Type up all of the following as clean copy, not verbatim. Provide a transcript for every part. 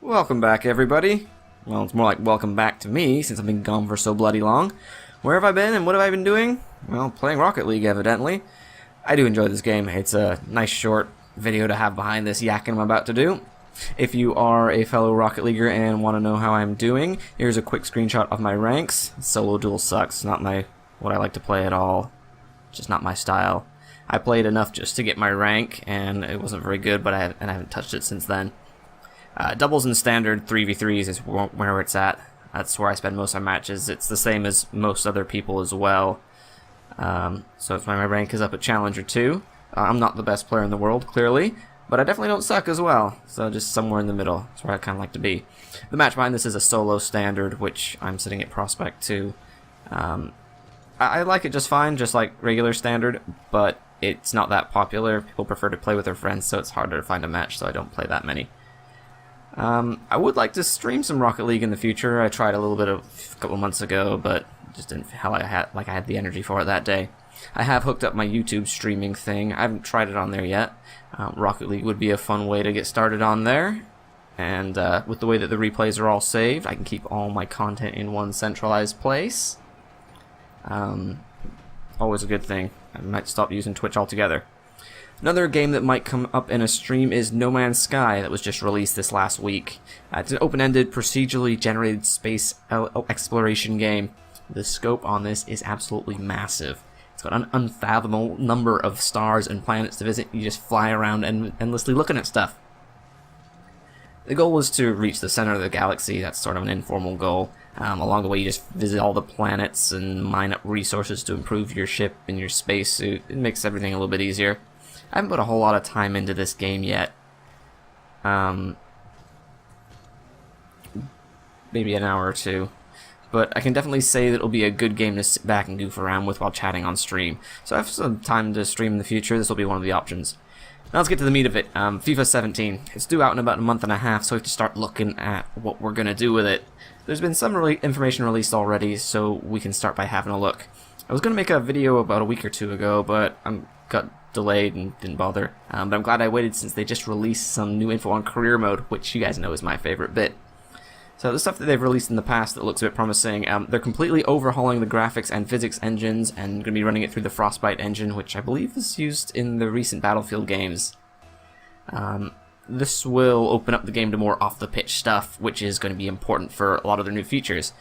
Welcome back, everybody. Well, it's more like welcome back to me, since I've been gone for so bloody long. Where have I been, and what have I been doing? Well, playing Rocket League, evidently. I do enjoy this game. It's a nice short video to have behind this yakking I'm about to do. If you are a fellow Rocket Leaguer and want to know how I'm doing, here's a quick screenshot of my ranks. Solo duel sucks. Not what I like to play at all. Just not my style. I played enough just to get my rank, and it wasn't very good, but I haven't touched it since then. Doubles and standard 3v3s is where it's at. That's where I spend most of my matches. It's the same as most other people as well. So if my rank is up at Challenger 2. I'm not the best player in the world, clearly, but I definitely don't suck as well. So just somewhere in the middle. That's where I kind of like to be. The match behind this is a solo standard, which I'm sitting at Prospect 2. I like it just fine, just like regular standard, but it's not that popular. People prefer to play with their friends, so it's harder to find a match, so I don't play that many. I would like to stream some Rocket League in the future. I tried a little bit a couple months ago, but just didn't feel like I had the energy for it that day. I have hooked up my YouTube streaming thing. I haven't tried it on there yet. Rocket League would be a fun way to get started on there. And with the way that the replays are all saved, I can keep all my content in one centralized place. Always a good thing. I might stop using Twitch altogether. Another game that might come up in a stream is No Man's Sky that was just released this last week. It's an open-ended, procedurally generated space exploration game. The scope on this is absolutely massive. It's got an unfathomable number of stars and planets to visit. You just fly around and endlessly looking at stuff. The goal is to reach the center of the galaxy. That's sort of an informal goal. Along the way, you just visit all the planets and mine up resources to improve your ship and your spacesuit. It makes everything a little bit easier. I haven't put a whole lot of time into this game yet. Maybe an hour or two. But I can definitely say that it'll be a good game to sit back and goof around with while chatting on stream. So I have some time to stream in the future. This will be one of the options. Now let's get to the meat of it. FIFA 17. It's due out in about a month and a half, so we have to start looking at what we're going to do with it. There's been some information released already, so we can start by having a look. I was going to make a video about a week or two ago, but I got delayed and didn't bother. But I'm glad I waited since they just released some new info on career mode, which you guys know is my favorite bit. So the stuff that they've released in the past that looks a bit promising, they're completely overhauling the graphics and physics engines and going to be running it through the Frostbite engine, which I believe is used in the recent Battlefield games. This will open up the game to more off-the-pitch stuff, which is going to be important for a lot of their new features.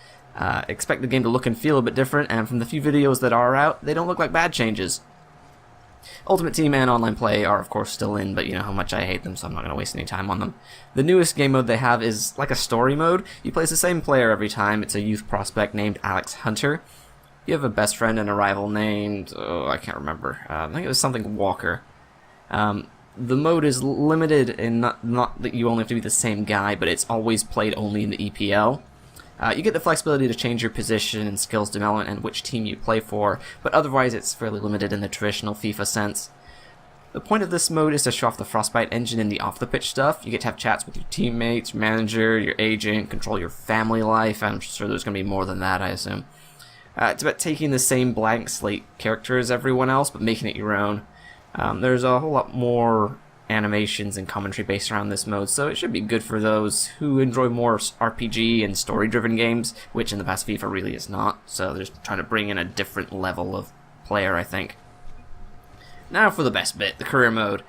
Expect the game to look and feel a bit different, and from the few videos that are out, they don't look like bad changes. Ultimate Team and online play are of course still in, but you know how much I hate them, so I'm not going to waste any time on them. The newest game mode they have is like a story mode. You play as the same player every time. It's a youth prospect named Alex Hunter. You have a best friend and a rival named, I can't remember. I think it was something Walker. The mode is limited in not that you only have to be the same guy, but it's always played only in the EPL. You get the flexibility to change your position and skills development and which team you play for, but otherwise it's fairly limited in the traditional FIFA sense. The point of this mode is to show off the Frostbite engine in the off-the-pitch stuff. You get to have chats with your teammates, your manager, your agent, control your family life. I'm sure there's going to be more than that, I assume. It's about taking the same blank slate character as everyone else, but making it your own. There's a whole lot more animations and commentary based around this mode, so it should be good for those who enjoy more RPG and story-driven games, which in the past FIFA really is not, so they're just trying to bring in a different level of player, I think. Now for the best bit, the career mode.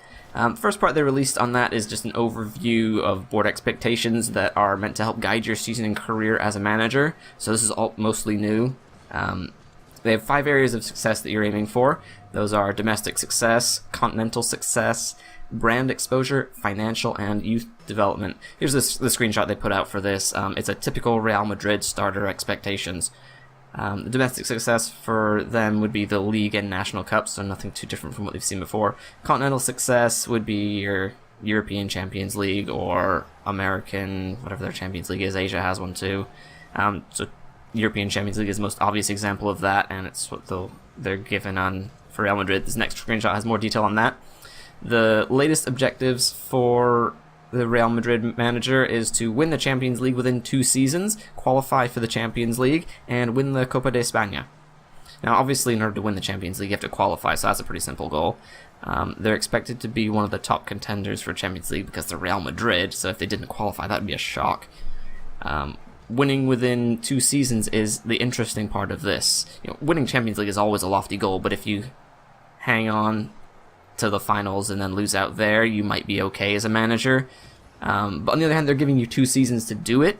First part they released on that is just an overview of board expectations that are meant to help guide your season and career as a manager, so this is all mostly new. They have 5 areas of success that you're aiming for. Those are domestic success, continental success, brand exposure, financial, and youth development. Here's the screenshot they put out for this. It's a typical Real Madrid starter expectations. The domestic success for them would be the league and national cups, so nothing too different from what they've seen before. Continental success would be your European Champions League or American, whatever their Champions League is. Asia has one too. So European Champions League is the most obvious example of that, and it's what they're given on for Real Madrid. This next screenshot has more detail on that. The latest objectives for the Real Madrid manager is to win the Champions League within 2 seasons, qualify for the Champions League, and win the Copa de España. Now, obviously, in order to win the Champions League, you have to qualify, so that's a pretty simple goal. They're expected to be one of the top contenders for Champions League because they're Real Madrid, so if they didn't qualify, that would be a shock. Winning within 2 seasons is the interesting part of this. Winning Champions League is always a lofty goal, but if you hang on to the finals and then lose out there, you might be okay as a manager. But on the other hand, they're giving you 2 seasons to do it,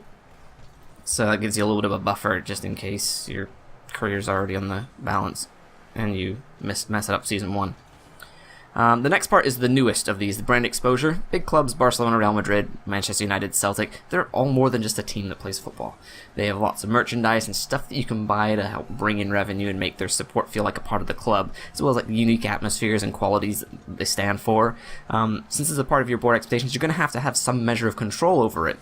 so that gives you a little bit of a buffer just in case your career's already on the balance and you mess it up season 1. The next part is the newest of these, the brand exposure. Big clubs, Barcelona, Real Madrid, Manchester United, Celtic, they're all more than just a team that plays football. They have lots of merchandise and stuff that you can buy to help bring in revenue and make their support feel like a part of the club, as well as like the unique atmospheres and qualities that they stand for. Since it's a part of your board expectations, you're going to have some measure of control over it.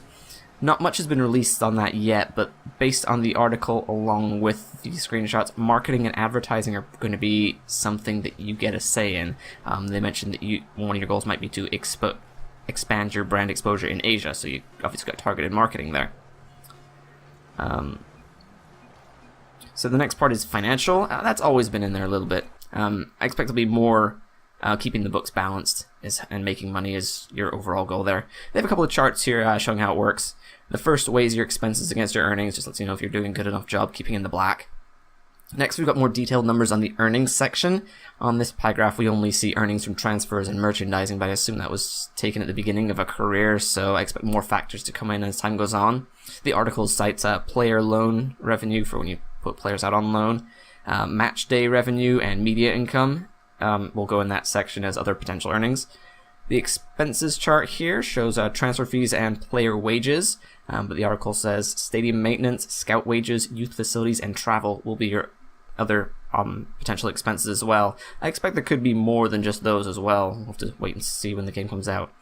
Not much has been released on that yet, but based on the article along with the screenshots, marketing and advertising are going to be something that you get a say in. They mentioned that one of your goals might be to expand your brand exposure in Asia, so you obviously got targeted marketing there. So the next part is financial. That's always been in there a little bit. I expect to be more keeping the books balanced and making money is your overall goal there. They have a couple of charts here showing how it works. The first weighs your expenses against your earnings, just lets you know if you're doing a good enough job keeping in the black. Next, we've got more detailed numbers on the earnings section. On this pie graph, we only see earnings from transfers and merchandising, but I assume that was taken at the beginning of a career, so I expect more factors to come in as time goes on. The article cites player loan revenue for when you put players out on loan, match day revenue, and media income. Will go in that section as other potential earnings. The expenses chart here shows transfer fees and player wages, but the article says stadium maintenance, scout wages, youth facilities, and travel will be your other potential expenses as well. I expect there could be more than just those as well. We'll have to wait and see when the game comes out.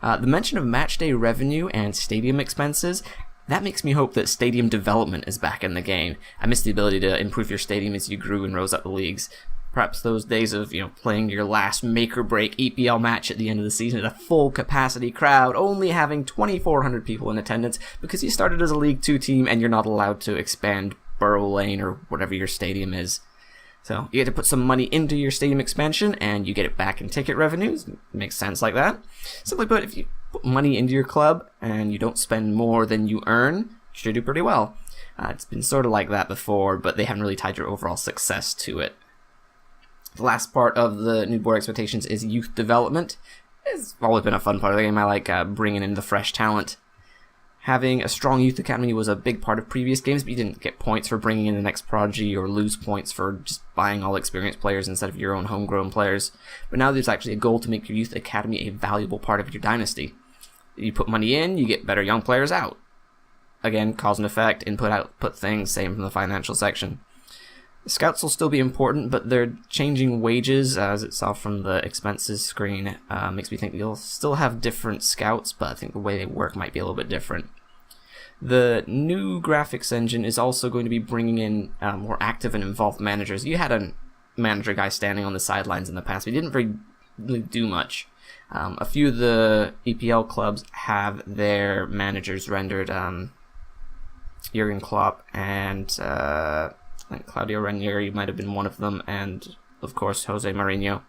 The mention of match day revenue and stadium expenses, that makes me hope that stadium development is back in the game. I miss the ability to improve your stadium as you grew and rose up the leagues. Perhaps those days of playing your last make-or-break EPL match at the end of the season at a full-capacity crowd, only having 2,400 people in attendance because you started as a League 2 team and you're not allowed to expand Borough Lane or whatever your stadium is. So you get to put some money into your stadium expansion and you get it back in ticket revenues. It makes sense like that. Simply put, if you put money into your club and you don't spend more than you earn, you should do pretty well. It's been sort of like that before, but they haven't really tied your overall success to it. The last part of the new board expectations is youth development. It's always been a fun part of the game. I like bringing in the fresh talent. Having a strong youth academy was a big part of previous games, but you didn't get points for bringing in the next prodigy or lose points for just buying all experienced players instead of your own homegrown players. But now there's actually a goal to make your youth academy a valuable part of your dynasty. You put money in, you get better young players out. Again, cause and effect, input, output things, same from the financial section. Scouts will still be important, but they're changing wages, as it saw from the expenses screen. Makes me think you'll still have different scouts, but I think the way they work might be a little bit different. The new graphics engine is also going to be bringing in more active and involved managers. You had a manager guy standing on the sidelines in the past, but he didn't really do much. A few of the EPL clubs have their managers rendered. Jurgen Klopp and I think Claudio Ranieri might have been one of them, and of course Jose Mourinho.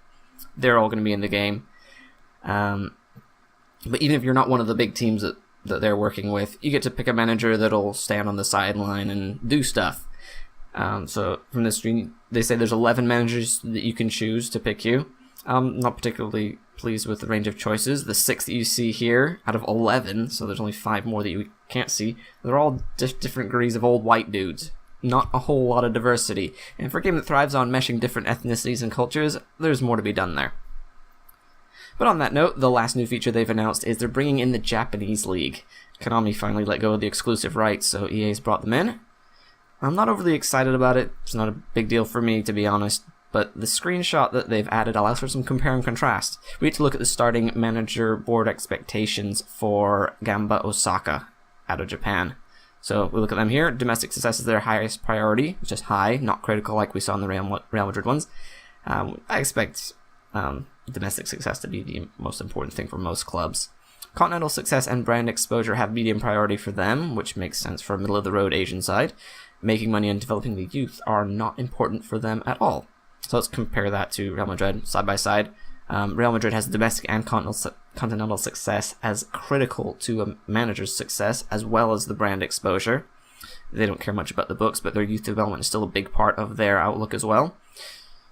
They're all going to be in the game. But even if you're not one of the big teams that they're working with, you get to pick a manager that'll stand on the sideline and do stuff. So from this screen, they say there's 11 managers that you can choose to pick you. I'm not particularly pleased with the range of choices. The 6 that you see here out of 11, so there's only 5 more that you can't see, they're all different degrees of old white dudes. Not a whole lot of diversity. And for a game that thrives on meshing different ethnicities and cultures, there's more to be done there. But on that note, the last new feature they've announced is they're bringing in the Japanese League. Konami finally let go of the exclusive rights, so EA's brought them in. I'm not overly excited about it. It's not a big deal for me, to be honest. But the screenshot that they've added allows for some compare and contrast. We get to look at the starting manager board expectations for Gamba Osaka out of Japan. So we look at them here. Domestic success is their highest priority, which is high, not critical like we saw in the Real Madrid ones. I expect domestic success to be the most important thing for most clubs. Continental success and brand exposure have medium priority for them, which makes sense for a middle-of-the-road Asian side. Making money and developing the youth are not important for them at all. So let's compare that to Real Madrid side by side. Real Madrid has domestic and continental success as critical to a manager's success, as well as the brand exposure. They don't care much about the books, but their youth development is still a big part of their outlook as well.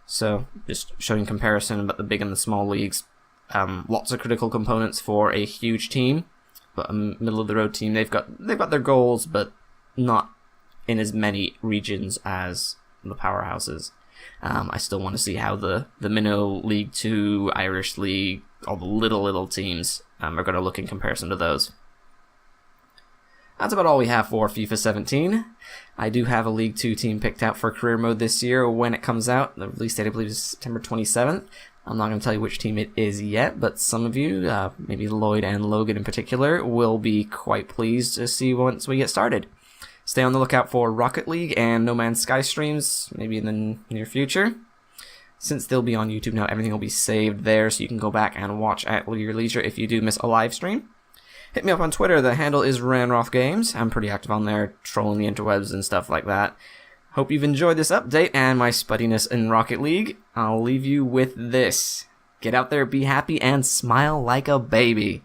So, just showing comparison about the big and the small leagues. Lots of critical components for a huge team, but a middle-of-the-road team. They've got their goals, but not in as many regions as the powerhouses. I still want to see how the Minnow League 2, Irish League, all the little teams are going to look in comparison to those. That's about all we have for FIFA 17. I do have a League 2 team picked out for career mode this year when it comes out. The release date, I believe, is September 27th. I'm not going to tell you which team it is yet, but some of you, maybe Lloyd and Logan in particular, will be quite pleased to see once we get started. Stay on the lookout for Rocket League and No Man's Sky streams, maybe in the near future. Since they'll be on YouTube now, everything will be saved there, so you can go back and watch at your leisure if you do miss a live stream. Hit me up on Twitter. The handle is RanrothGames. I'm pretty active on there, trolling the interwebs and stuff like that. Hope you've enjoyed this update and my spuddiness in Rocket League. I'll leave you with this. Get out there, be happy, and smile like a baby.